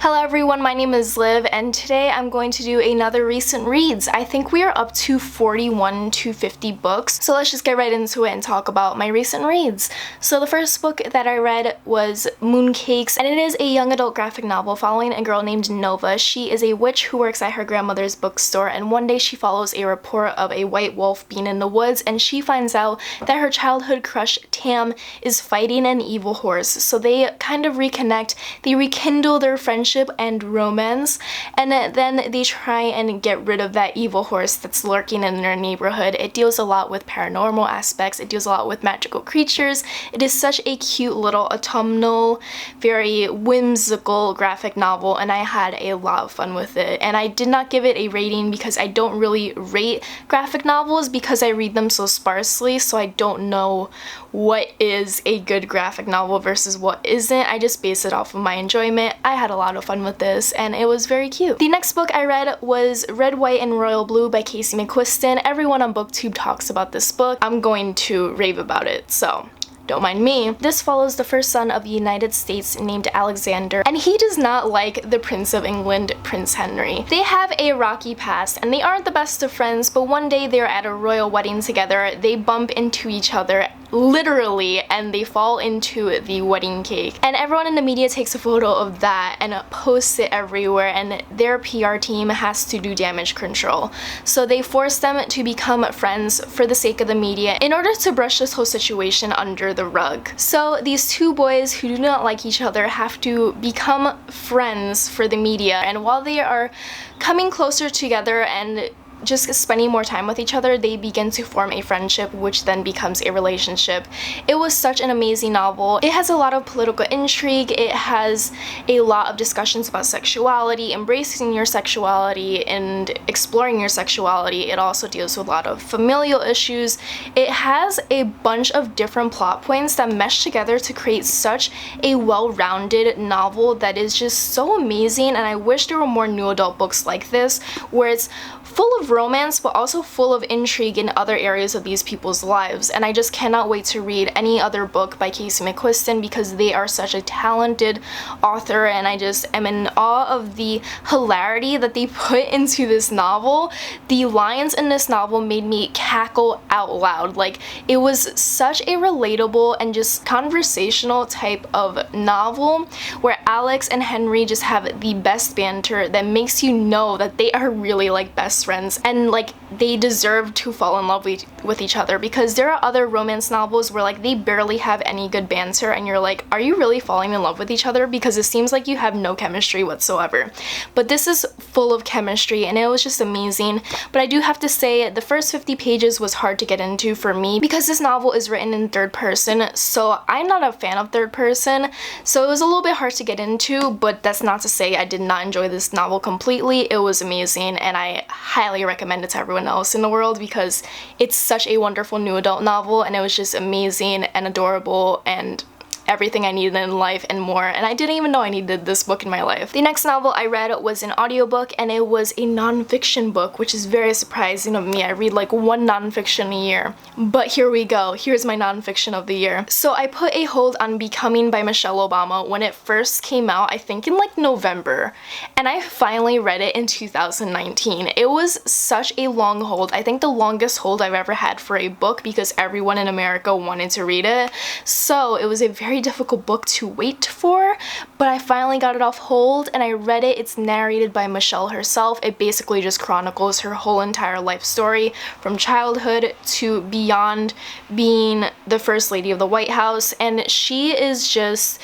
Hello everyone, my name is Liv, and today I'm going to do another recent reads. I think we are up to 41 to 50 books, so let's just get right into it and talk about my recent reads. So the first book that I read was Mooncakes, and it is a young adult graphic novel following a girl named Nova. She is a witch who works at her grandmother's bookstore, and one day she follows a report of a white wolf being in the woods, and she finds out that her childhood crush Tam is fighting an evil horse. So they kind of reconnect, they rekindle their friendship and romance, and then they try and get rid of that evil horse that's lurking in their neighborhood. It deals a lot with paranormal aspects, it deals a lot with magical creatures. It is such a cute little autumnal, very whimsical graphic novel, and I had a lot of fun with it. And I did not give it a rating because I don't really rate graphic novels because I read them so sparsely, so I don't know what is a good graphic novel versus what isn't. I just base it off of my enjoyment. I had a lot of fun with this and it was very cute. The next book I read was Red, White, and Royal Blue by Casey McQuiston. Everyone on BookTube talks about this book. I'm going to rave about it, so don't mind me. This follows the first son of the United States named Alexander, and he does not like the Prince of England, Prince Henry. They have a rocky past and they aren't the best of friends, but one day they're at a royal wedding together. They bump into each other literally and they fall into the wedding cake, and everyone in the media takes a photo of that and posts it everywhere, and their PR team has to do damage control. So they force them to become friends for the sake of the media in order to brush this whole situation under the rug. So these two boys who do not like each other have to become friends for the media, and while they are coming closer together and just spending more time with each other, they begin to form a friendship, which then becomes a relationship. It was such an amazing novel. It has a lot of political intrigue, it has a lot of discussions about sexuality, embracing your sexuality and exploring your sexuality. It also deals with a lot of familial issues. It has a bunch of different plot points that mesh together to create such a well-rounded novel that is just so amazing, and I wish there were more new adult books like this where it's full of romance but also full of intrigue in other areas of these people's lives. And I just cannot wait to read any other book by Casey McQuiston because they are such a talented author, and I just am in awe of the hilarity that they put into this novel. The lines in this novel made me cackle out loud. Like, it was such a relatable and just conversational type of novel where Alex and Henry just have the best banter that makes you know that they are really like best friends and like they deserve to fall in love with each other, because there are other romance novels where like they barely have any good banter and you're like, are you really falling in love with each other? Because it seems like you have no chemistry whatsoever. But this is full of chemistry and it was just amazing. But I do have to say the first 50 pages was hard to get into for me because this novel is written in third person, so I'm not a fan of third person, so it was a little bit hard to get into. But that's not to say I did not enjoy this novel completely. It was amazing and I highly recommend it to everyone else in the world because it's such a wonderful new adult novel, and it was just amazing and adorable and everything I needed in life and more, and I didn't even know I needed this book in my life. The next novel I read was an audiobook, and it was a non-fiction book, which is very surprising of me. I read like one non-fiction a year, but here we go. Here's my non-fiction of the year. So I put a hold on Becoming by Michelle Obama when it first came out, I think in like November, and I finally read it in 2019. It was such a long hold. I think the longest hold I've ever had for a book because everyone in America wanted to read it, so it was a very difficult book to wait for, but I finally got it off hold and I read it. It's narrated by Michelle herself. It basically just chronicles her whole entire life story from childhood to beyond being the First Lady of the White House, and she is just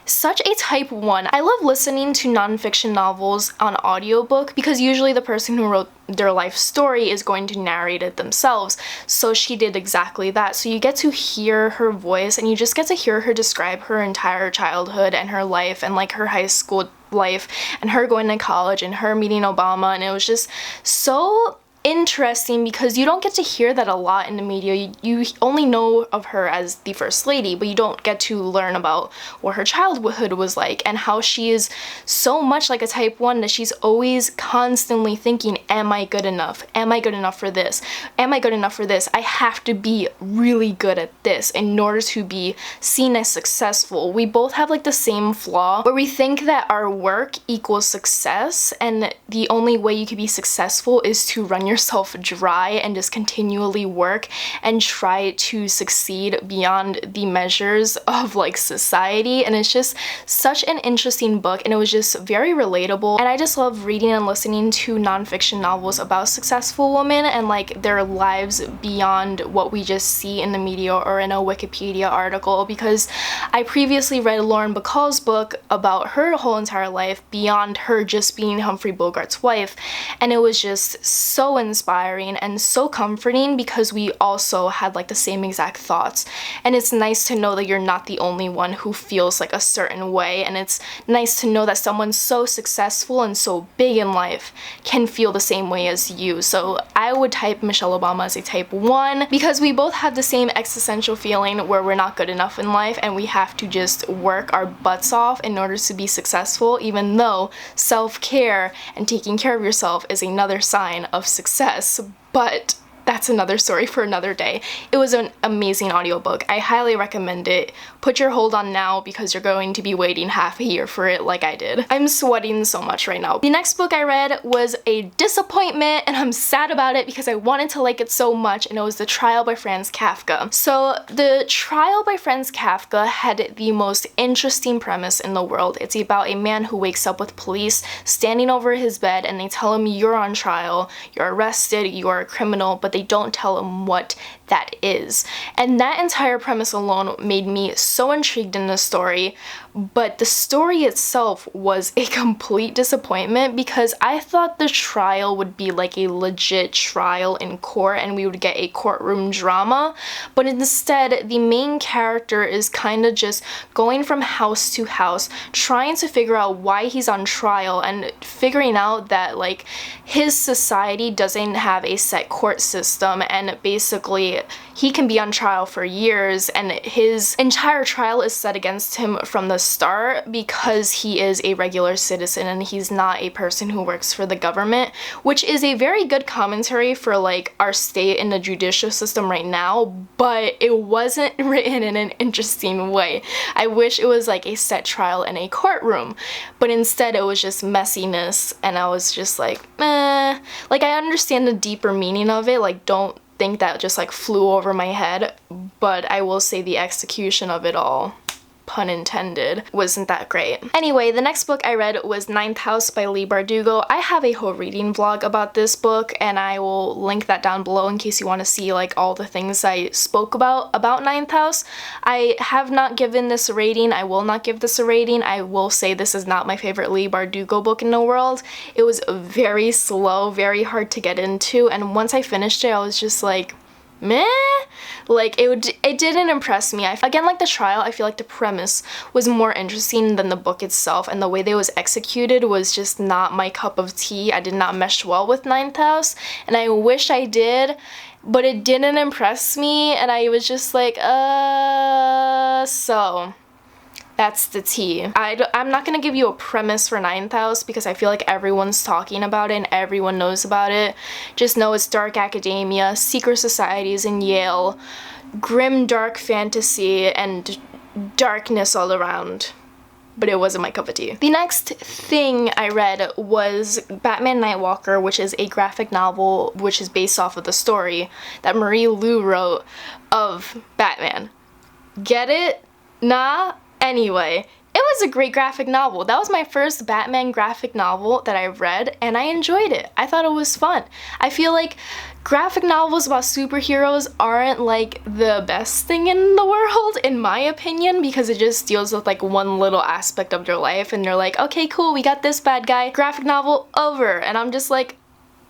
such a type 1. I love listening to nonfiction novels on audiobook because usually the person who wrote their life story is going to narrate it themselves. So she did exactly that. So you get to hear her voice and you just get to hear her describe her entire childhood and her life and like her high school life and her going to college and her meeting Obama, and it was just so interesting because you don't get to hear that a lot in the media. You only know of her as the First Lady, but you don't get to learn about what her childhood was like and how she is so much like a type 1 that she's always constantly thinking, am I good enough? Am I good enough for this? Am I good enough for this? I have to be really good at this in order to be seen as successful. We both have like the same flaw where we think that our work equals success, and the only way you can be successful is to run yourself dry and just continually work and try to succeed beyond the measures of like society. And it's just such an interesting book, and it was just very relatable, and I just love reading and listening to nonfiction novels about successful women and like their lives beyond what we just see in the media or in a Wikipedia article, because I previously read Lauren Bacall's book about her whole entire life beyond her just being Humphrey Bogart's wife, and it was just so inspiring and so comforting because we also had like the same exact thoughts. And it's nice to know that you're not the only one who feels like a certain way, and it's nice to know that someone so successful and so big in life can feel the same way as you. So I would type Michelle Obama as a type 1 because we both have the same existential feeling where we're not good enough in life and we have to just work our butts off in order to be successful, even though self-care and taking care of yourself is another sign of success. But that's another story for another day. It was an amazing audiobook. I highly recommend it. Put your hold on now because you're going to be waiting half a year for it like I did. I'm sweating so much right now. The next book I read was a disappointment, and I'm sad about it because I wanted to like it so much, and it was The Trial by Franz Kafka. So The Trial by Franz Kafka had the most interesting premise in the world. It's about a man who wakes up with police standing over his bed, and they tell him you're on trial, you're arrested, you're a criminal, but they don't tell him what that is. And that entire premise alone made me so intrigued in the story, but the story itself was a complete disappointment because I thought the trial would be like a legit trial in court and we would get a courtroom drama, but instead the main character is kind of just going from house to house trying to figure out why he's on trial and figuring out that like his society doesn't have a set court system, and basically he can be on trial for years and his entire trial is set against him from the start because he is a regular citizen and he's not a person who works for the government, which is a very good commentary for like our state in the judicial system right now, but it wasn't written in an interesting way. I wish it was like a set trial in a courtroom, but instead it was just messiness, and I was just like, meh. Like, I understand the deeper meaning of it, like don't think that just like flew over my head, but I will say the execution of it all, pun intended, wasn't that great. Anyway, the next book I read was Ninth House by Leigh Bardugo. I have a whole reading vlog about this book, and I will link that down below in case you want to see like all the things I spoke about Ninth House. I have not given this a rating. I will not give this a rating. I will say this is not my favorite Leigh Bardugo book in the world. It was very slow, very hard to get into, and once I finished it, I was just like, meh? Like, it didn't impress me. Again, like The Trial, I feel like the premise was more interesting than the book itself, and the way they was executed was just not my cup of tea. I did not mesh well with Ninth House, and I wish I did, but it didn't impress me, and I was just like, so that's the tea. I'm not gonna give you a premise for Ninth House because I feel like everyone's talking about it and everyone knows about it. Just know it's dark academia, secret societies in Yale, grim dark fantasy, and darkness all around. But it wasn't my cup of tea. The next thing I read was Batman Nightwalker, which is a graphic novel which is based off of the story that Marie Lu wrote of Batman. Get it? Nah? Anyway, it was a great graphic novel. That was my first Batman graphic novel that I read, and I enjoyed it. I thought it was fun. I feel like graphic novels about superheroes aren't like the best thing in the world, in my opinion, because it just deals with like one little aspect of their life, and they're like, okay, cool, we got this bad guy, graphic novel over, and I'm just like,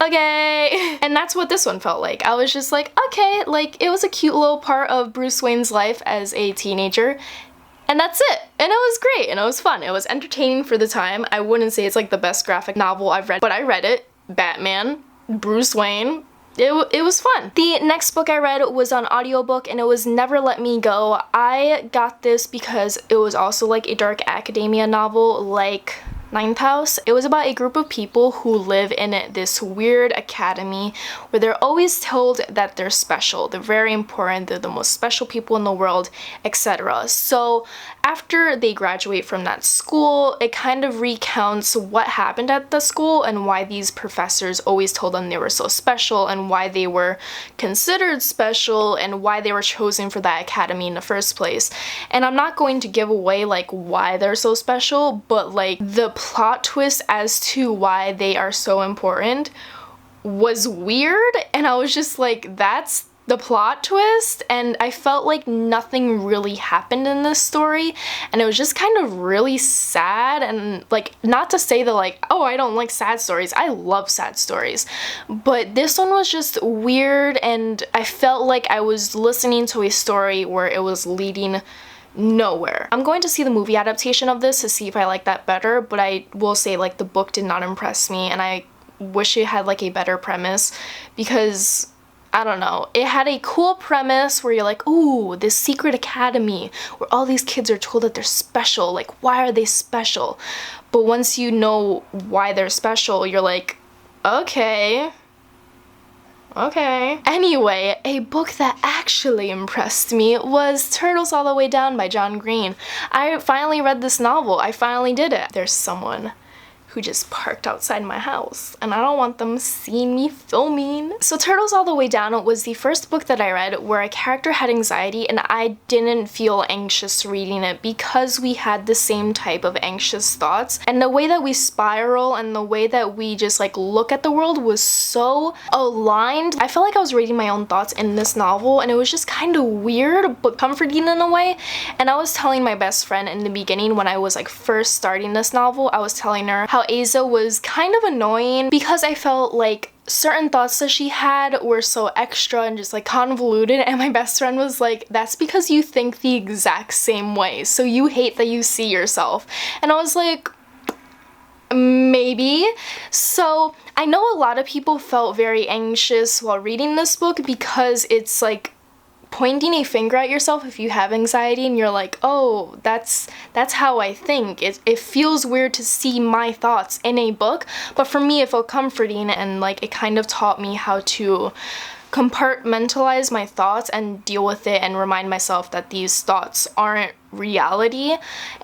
okay. And that's what this one felt like. I was just like, okay, like it was a cute little part of Bruce Wayne's life as a teenager, and that's it. And it was great, and it was fun. It was entertaining for the time. I wouldn't say it's like the best graphic novel I've read, but I read it. Batman. Bruce Wayne. It was fun. The next book I read was on audiobook, and it was Never Let Me Go. I got this because it was also like a dark academia novel like Ninth House. It was about a group of people who live in this weird academy where they're always told that they're special, they're very important, they're the most special people in the world, etc. So after they graduate from that school, it kind of recounts what happened at the school and why these professors always told them they were so special and why they were considered special and why they were chosen for that academy in the first place. And I'm not going to give away like why they're so special, but like the plot twist as to why they are so important was weird, and I was just like, that's the plot twist, and I felt like nothing really happened in this story, and it was just kind of really sad. And like, not to say that like, oh, I don't like sad stories, I love sad stories, but this one was just weird, and I felt like I was listening to a story where it was leading nowhere. I'm going to see the movie adaptation of this to see if I like that better, but I will say like the book did not impress me, and I wish it had like a better premise, because I don't know, it had a cool premise where you're like, ooh, this secret academy where all these kids are told that they're special, like why are they special? But once you know why they're special, you're like, okay. Anyway, a book that actually impressed me was Turtles All the Way Down by John Green. I finally read this novel. I finally did it. There's someone who just parked outside my house, and I don't want them seeing me filming. So Turtles All the Way Down was the first book that I read where a character had anxiety, and I didn't feel anxious reading it because we had the same type of anxious thoughts, and the way that we spiral and the way that we just like look at the world was so aligned. I felt like I was reading my own thoughts in this novel, and it was just kind of weird but comforting in a way. And I was telling my best friend in the beginning, when I was like first starting this novel, I was telling her how Asa was kind of annoying because I felt like certain thoughts that she had were so extra and just like convoluted, and my best friend was like, that's because you think the exact same way, so you hate that you see yourself. And I was like, maybe. So I know a lot of people felt very anxious while reading this book because it's like pointing a finger at yourself if you have anxiety, and you're like, oh, that's how I think. It feels weird to see my thoughts in a book, but for me it felt comforting, and like it kind of taught me how to compartmentalize my thoughts and deal with it and remind myself that these thoughts aren't reality.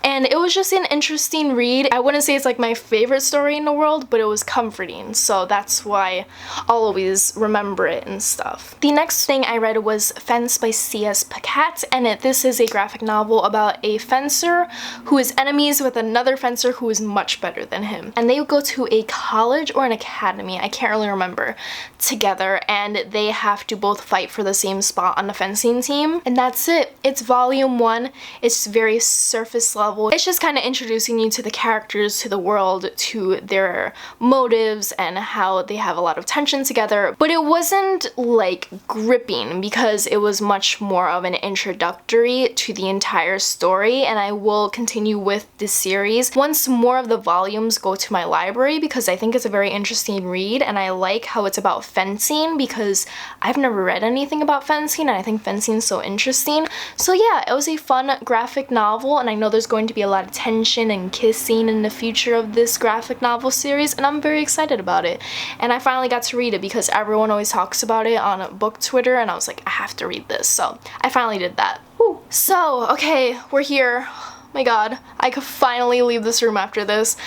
And it was just an interesting read. I wouldn't say it's like my favorite story in the world, but it was comforting, so that's why I'll always remember it and stuff. The next thing I read was Fence by CS Pacat, and this is a graphic novel about a fencer who is enemies with another fencer who is much better than him, and they go to a college or an academy, I can't really remember, together, and they have to both fight for the same spot on the fencing team. And that's it. It's volume 1. It's very surface level. It's just kind of introducing you to the characters, to the world, to their motives, and how they have a lot of tension together. But it wasn't like gripping because it was much more of an introductory to the entire story, and I will continue with this series once more of the volumes go to my library, because I think it's a very interesting read, and I like how it's about fencing because I've never read anything about fencing, and I think fencing is so interesting. So yeah, it was a fun graphic novel, and I know there's going to be a lot of tension and kissing in the future of this graphic novel series, and I'm very excited about it. And I finally got to read it because everyone always talks about it on book Twitter, and I was like, I have to read this, so I finally did that. Woo. So, okay, we're here. My god, I could finally leave this room after this.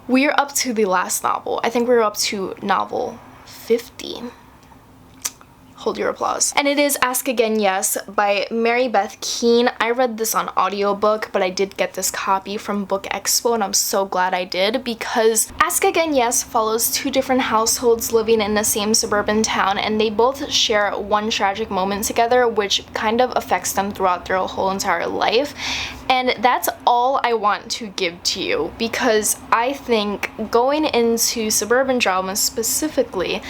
We're up to the last novel. I think we're up to novel 50. Hold your applause. And it is Ask Again Yes by Mary Beth Keane. I read this on audiobook, but I did get this copy from Book Expo, and I'm so glad I did, because Ask Again Yes follows two different households living in the same suburban town, and they both share one tragic moment together, which kind of affects them throughout their whole entire life. And that's all I want to give to you, because I think going into suburban dramas specifically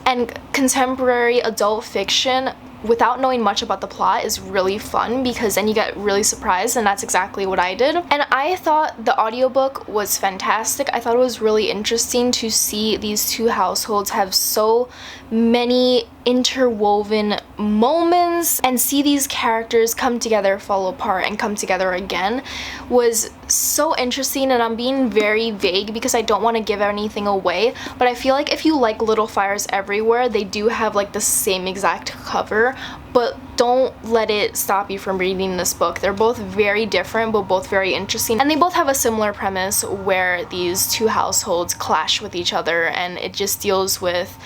and contemporary adult fiction, without knowing much about the plot is really fun, because then you get really surprised, and that's exactly what I did. And I thought the audiobook was fantastic. I thought it was really interesting to see these two households have so many interwoven moments, and see these characters come together, fall apart, and come together again was so interesting. And I'm being very vague because I don't want to give anything away, but I feel like if you like Little Fires Everywhere, they do have like the same exact cover, but don't let it stop you from reading this book. They're both very different, but both very interesting, and they both have a similar premise where these two households clash with each other, and it just deals with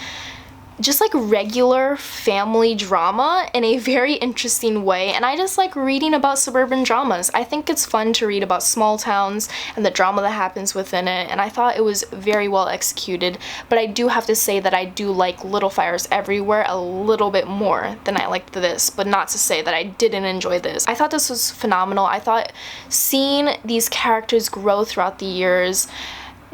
just like regular family drama in a very interesting way. And I just like reading about suburban dramas. I think it's fun to read about small towns and the drama that happens within it, and I thought it was very well executed. But I do have to say that I do like Little Fires Everywhere a little bit more than I liked this, but not to say that I didn't enjoy this. I thought this was phenomenal. I thought seeing these characters grow throughout the years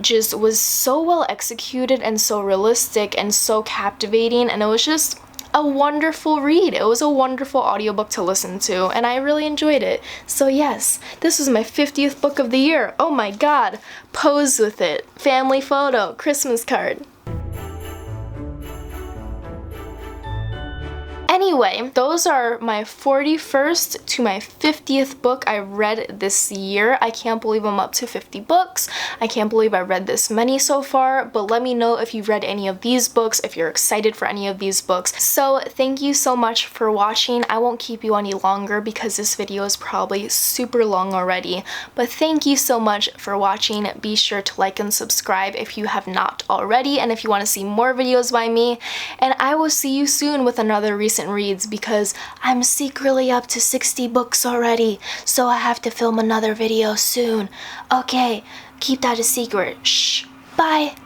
just was so well executed and so realistic and so captivating, and it was just a wonderful read. It was a wonderful audiobook to listen to, and I really enjoyed it. So yes, this was my 50th book of the year. Oh my god. Pose with it. Family photo. Christmas card. Anyway, those are my 41st to my 50th book I read this year. I can't believe I'm up to 50 books. I can't believe I read this many so far, but let me know if you've read any of these books, if you're excited for any of these books. So thank you so much for watching. I won't keep you any longer because this video is probably super long already, but thank you so much for watching. Be sure to like and subscribe if you have not already, and if you want to see more videos by me, and I will see you soon with another recent reads, because I'm secretly up to 60 books already, so I have to film another video soon. Okay, keep that a secret. Shh. Bye.